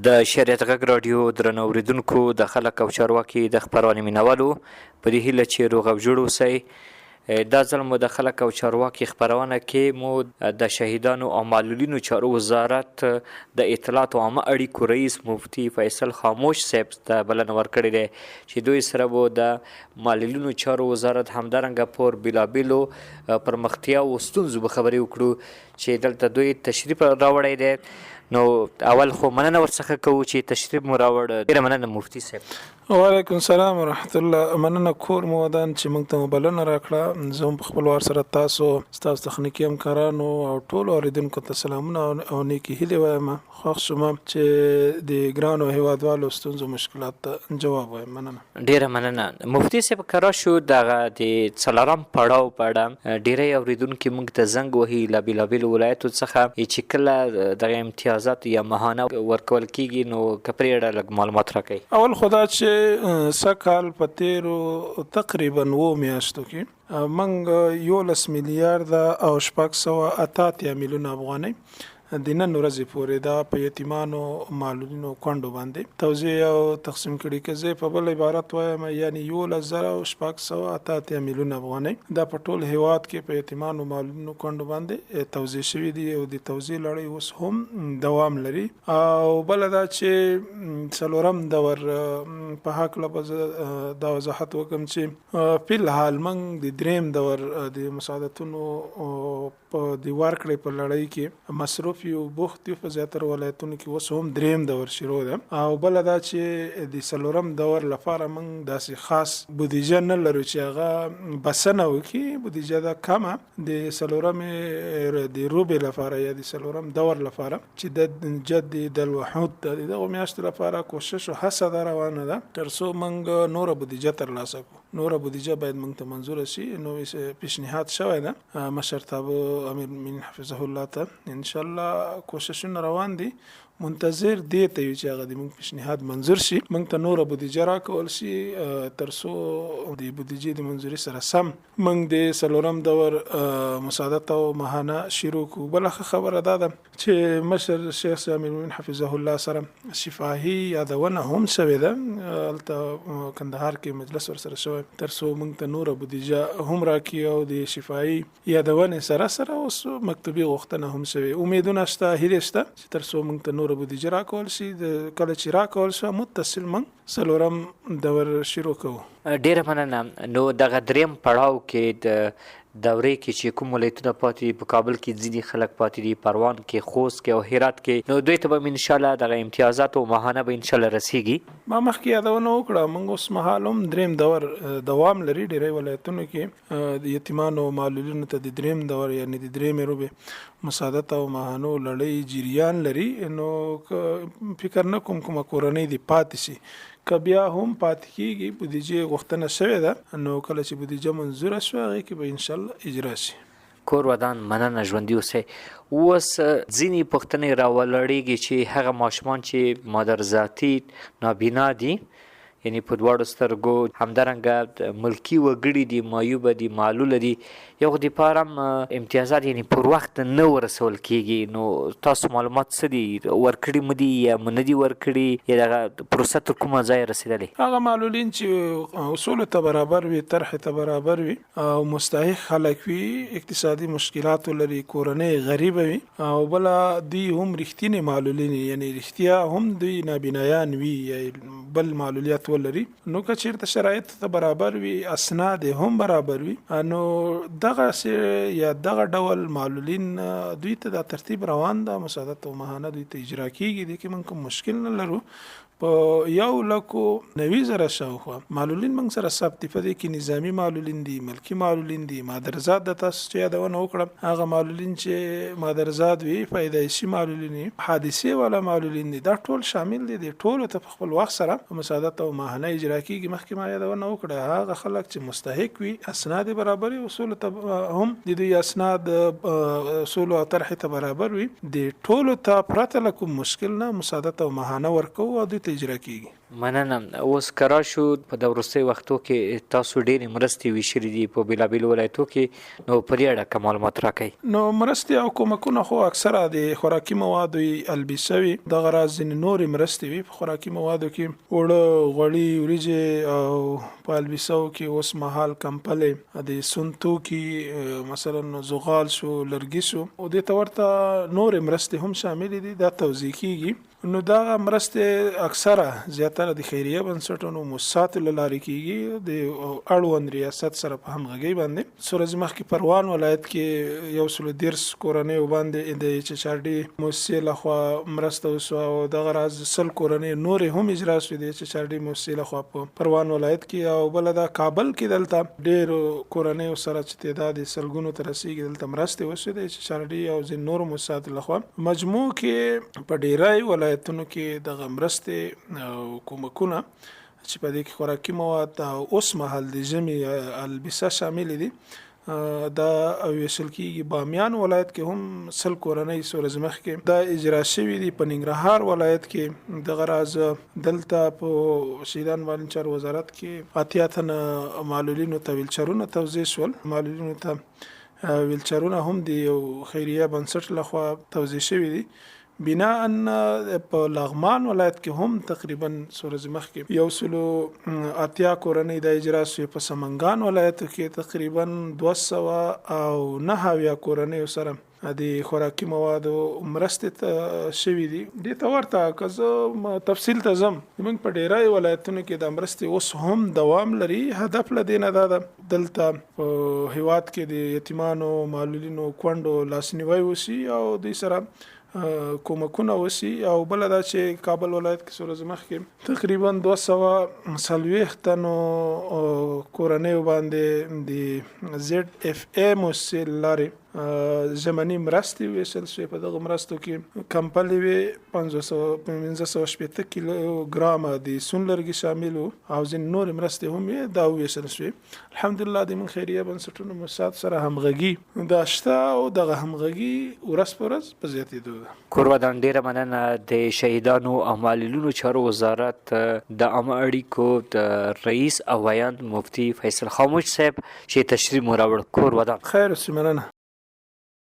د شریعت غږ راډیو درنو اوریدونکو د خلک او چارواکي د خبرونې مینوالو په دې هیله چې روغ او جوړ اوسئ. دا ځل مو د خلک او چارواکي خبرونه کې مو د شهیدانو او معلولینو چارو وزارت د اطلاعات او عامه اړیکو رئیس مفتي فیصل خاموش صاحب ته بلنه ورکړې ده چې دوی سره به د معلولینو چارو وزارت همدارنګه پر بېلابېلو پرمختیا او ستونزو به خبرې وکړو چې دلته دوی تشریف راوړی دی. نو اول خو مننه ورڅخه کوو چې تشریف مو راوړ. ډېره مننه مفتي صاحب. وعلیکم السلام ورحمت الله. مننه کور مو ودان چې موږ ته بلنه راکړه. زه هم په خپل وار سره تاسو تخنیکي همکارانو او ټولو اوریدونکو ته سلامونه او نیکې هیلې وایم. خوښ شوم چې د ګرانو هیوادوالو ستونزو مشکلات ته جواب وایم. مننه. ډېره مننه مفتي صاحب. کرا شو دغه د څلورم پړاو په اړه ډېری اوریدونکي موږ ته زنګ وهي له بېلابېلو ولایتو څخه چې کله دغه امتیازات یا ماهانه ورکول کېږي، نو که پرې اړه لږ معلومات راکړئ. اول خدا چې سکال په تیرو تقریبا 2 میاشتو کې موږ 11 میلیارد او 688 میلیون افغانۍ د نن ورځې پورې دا په یتیمانو معلولینو کونډو باندې توزیع او تقسیم کړي. که زه په بل عبارت وایم یعنی 11,688 میلیون افغانۍ دا په ټول هیواد کې په یتیمانو معلولینو کونډو باندې توزیع شوي دي او د توزیع لړۍ اوس هم دوام لري. او بل دا چې څلورم دور په هکله دا وضاحت وکړم چې په الحال موږ د دریم دور د مساعدتونو په د ورکړې په لړۍ کې مصروف یو بوخت یو په زیاتره ولایتونو کې اوس هم دریم دور شروع ده. او بل دا چې د څلورم دور لپاره موږ داسې خاص بودیجه نه لرو چې هغه بسنه وکړي. بودیجه دا کمه د څلورمې د روبې لپاره یا د څلورم دور لپاره چې د جدید الوحود دغه میاشتو لپاره کوشش او هڅه دا روانه ده تر څو موږ نوره بودیجه ترلاسه کړو. نوره بودیجه باید موږ ته منظوره شي. نو پیشنهاد شوی ده مشرتابه امیر المؤمنین حفظه الله ته. ان شاء الله کوششونه روان دي. منتظر دی ته یو چې هغه د موږ پیشنهاد منظور شي، موږ ته نوره بودیجه راکول شي تر څو د بودیجې د منظوري سره سم موږ د څلورم دور مساعدت او ماهانه شروع کړو. بله خبره دا ده چې مشر شیخ امیر المؤمنین حفظه الله سره شفاهي یادونه هم شوې ده هلته کندهار کې مجلس ورسره شوی تر څو موږ ته نوره بودیجه هم راکړي او د شفاهي یادونې سره اوس مکتوبي غوښتنه هم شوې. امیدونه شته، هیلې شته چې تر څو موږ ته نوره بودیجه راکول شي. کله چې راکول شي متصل موږ څلورم دور شروع کوو. ډېره مننه. نو دغه دریم پړاو کې د دورې کې چې کوم ولایتونه پاتې دي، په کابل کې ځینې خلک پاتې دي، پروان کې، خوست کې او هرات کې، نو دوی ته به ان شاء الله دغه امتیازات او ماهانه به ان شاء الله رسیږي. ما مخکې یادونه وکړه موږ اوس مهال هم دریم دور دوام لري. ډېری ولایتونو کې د یتیمانو معلولینو ته د دریم دور یعنی د درېمې روبې مساعدت او ماهانو لړۍ جریان لري. نو فکر نه کوم کومه کورنۍ دې پاتې شي. که بیا هم پاتې کېږي بودیجې غوښتنه شوې ده، نو کله چې بودیجه منظوره شوه هغې کې به انشاءالله اجرا شي. کور ودان مننه، ژوندي اوسئ. اوس ځینې پوښتنې راولړېږي چې هغه ماشومان چې مادرزاتي نابینا دي، یعنی په دواړو سترګو، همدارنګه ملکي وګړي دي، معیوبه دي، معلوله دي، یو خو دپاره هم امتیازات یعنی پر وخت نه ورسول کېږي. نو تاسو معلومات څه دي؟ ورکړي مو دي یا مو نه دي ورکړي یا دغه پروسه تر کومه ځایه رسېدلې؟ هغه معلولین چې اصولو ته برابر وي، طرحې ته برابر وي او مستحق خلک وي، اقتصادي مشکلاتو لري، کورنۍ غریبه وي، او بله دوی هم رښتینې معلولین یعنی رښتیا هم دوی نابینایان وي یا بل معلولیت ولري، نو که چېرته شرایط ته برابر وي، اسناد هم برابر وي، نو دغه یا دغه ډول معلولین دوی ته دا ترتیب روان ده. مساعدت او ماهانه دوی ته اجرا کېږي. دې کې موږ کوم مشکل نه لرو. په 1,90,000 شاوخوا معلولین موږ سره ثبت دي. په دې کې نظامي معلولین دي، ملکي معلولین دي، مادرزاد د تاسو چې یادونه وکړم هغه معلولین چې مادرزاد وي، پیدایشي معلولین وي، حادثې والا معلولین دي، دا ټول شامل دي. د ټولو ته په خپل وخت سره مساعدت او ماهانه اجرا کېږي. مخکې ما یادونه وکړه هغه خلک چې مستحق وي، اسناد برابر وي، اصول ته هم د دوی اسناد اصول او طرحې ته برابر وي، د ټولو ته پرته له کوم مشکل نه مساعدت او ماهانه ورکوو او دوی ته اجرا کېږي. مننه. اوس کرا شو په د وروستیو وختو کې تاسو ډېرې مرستې ویشلې دي په بېلابېلو ولایتو کې، نو په دې اړه که معلومات راکړئ. نو مرستې او کومکونه خو اکثره د خوراکي موادو البسه وي، دغه راز ځینې نورې مرستې وي په خوراکي موادو کې، اوړه، غوړي، وریجې او په البسو کې اوس مهال کمپلې، د سون توکي مثلا زغال شو، لرګي شو، او دې ته ورته نورې مرستې هم شاملې دي. دا توزیع کیږي. نو دا مرستې اکثره زیاتره د خیریه بنسټونو موسساتو له لارې کیږي د اړوند ریاست سره په همغږۍ باندې. څو ورځې مخکې پروان ولایت کې 110 کورنیو باندې د ایچ ایچ ار ډي موسسې لخوا مرسته وشوه او دغه راز 100 کورنۍ نورې هم اجرا شوې د ایچ ایچ ار ډي موسسې لخوا په پروان ولایت کې. او بله دا کابل کې دلته ډېرو کورنیو سره چې تعداد یې سلګونو ته رسېږي دلته مرستې وشوې د ایچ ایچ ار ډي او ځینې نورو موسساتو لخوا. مجموع کې په ډیری ولایتونو کې دغه مرستې او کومکونه چې په دې کې خوراکي مواد او اوس مهال د ژمي البسه شامل دي دا ویشل کېږي. بامیان ولایت کې هم 100 کورنۍ څو ورځې مخکې دا اجرا شوي دي. په ننګرهار ولایت کې دغه راز دلته په شهیدان والنچار وزارت کې 80 تنه معلولینو ته ویلچرونه توزیع شول. معلولینو ته ویلچرونه هم د یو خیریه بنسټ لخوا توزیع شوي دي. بناء په لغمان ولایت کې هم تقریبا څو ورځې مخکې 180 کورنۍ د اجرا شوې. په سمنګان ولایت کې تقریبا 209 کورنۍ سره د خوراکي موادو مرستې شوي دي. دې ته ورته که زه تفصیل ته ځم، موږ په ډیری ولایتونو کې د مرستې اوس هم دوام لري. هدف له دې نه دا ده دلته په هیواد کې د یتیمانو، معلولینو، کونډو لاسنیوی وشي او دوی سره کومکونه وشي. او بله دا چې کابل ولایت کې څو ورځې مخکې تقریبا 240 تنو کورنیو باندې د زد اف ای موسسې لارې ژمني مرستې ویشل شوې. په دغه مرستو کې کمپلې وې 1550 کیلو ګرامه د سون لرګي شامل وو او ځینې نورې مرستې هم یې دا وویشل شوې. الحمدلله د من خیریه بنسټونو موسسات سره همغږي دا شته او دغه همغږي ورځ په ورځ په زیاتېدو ده. کورودان ډیره مننه. د شهیدانو او معلولینو چارو وزارت د عامه اړیکو د رئیس او ویاند مفتي فیصل خاموش صاحب چې تشریف مو راوړ. کورودان خیر اوسې. مننه.